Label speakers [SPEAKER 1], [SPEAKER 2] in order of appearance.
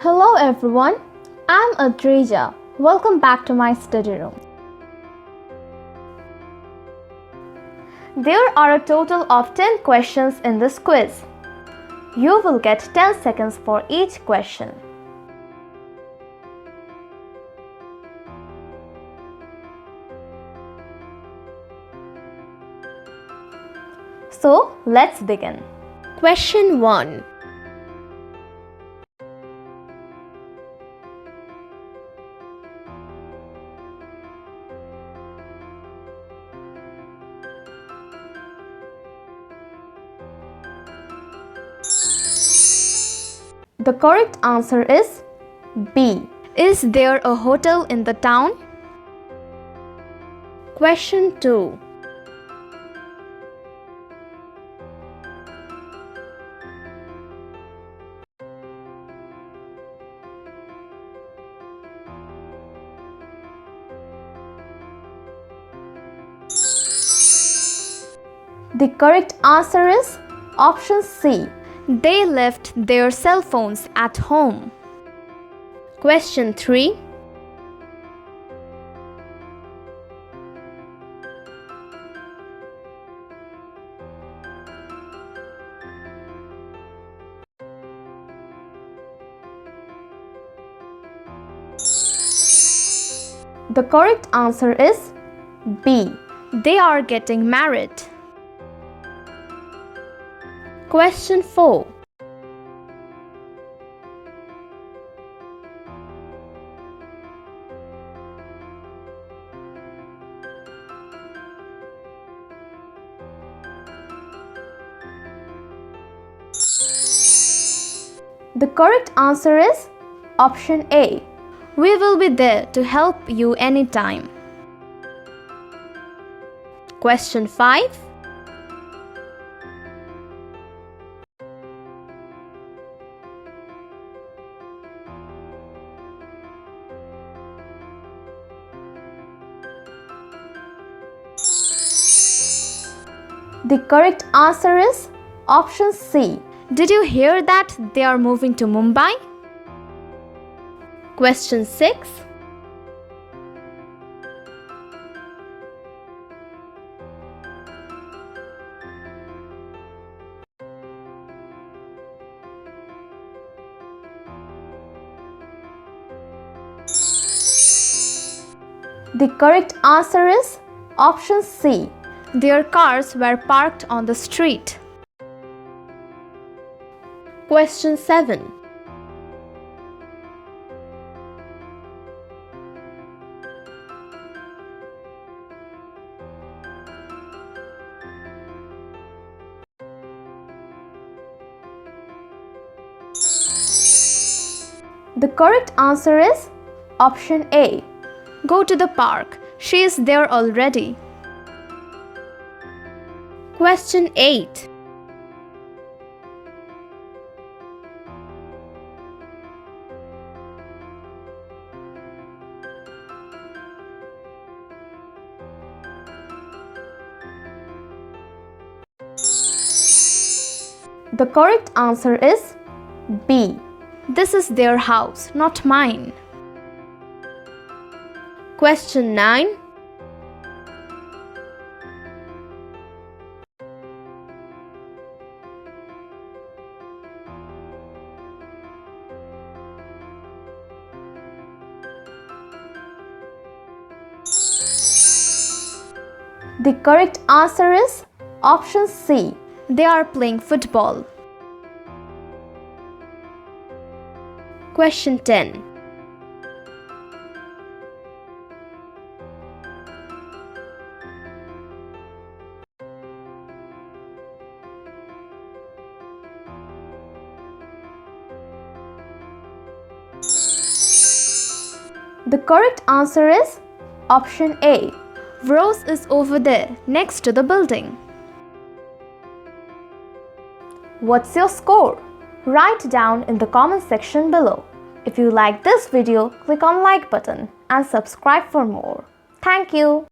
[SPEAKER 1] Hello everyone, I'm Adrija. Welcome back to my study room. There are a total of 10 questions in this quiz. You will get 10 seconds for each question. So, let's begin.
[SPEAKER 2] Question 1.
[SPEAKER 1] The correct answer is B.
[SPEAKER 2] Is there a hotel in the town? Question 2.
[SPEAKER 1] The correct answer is option C.
[SPEAKER 2] They left their cell phones at home. Question 3.
[SPEAKER 1] The correct answer is B.
[SPEAKER 2] They are getting married. Question 4.
[SPEAKER 1] The correct answer is option A.
[SPEAKER 2] We will be there to help you anytime. Question 5.
[SPEAKER 1] The correct answer is option C.
[SPEAKER 2] Did you hear that they are moving to Mumbai? Question 6.
[SPEAKER 1] The correct answer is option C.
[SPEAKER 2] Their cars were parked on the street. Question 7.
[SPEAKER 1] The correct answer is option A.
[SPEAKER 2] Go to the park. She is there already. Question 8.
[SPEAKER 1] The correct answer is B.
[SPEAKER 2] This is their house, not mine. Question 9.
[SPEAKER 1] The correct answer is option C.
[SPEAKER 2] They are playing football. Question 10.
[SPEAKER 1] The correct answer is option A.
[SPEAKER 2] Rose is over there, next to the building.
[SPEAKER 1] What's your score? Write down in the comment section below. If you like this video, click on like button and subscribe for more. Thank you.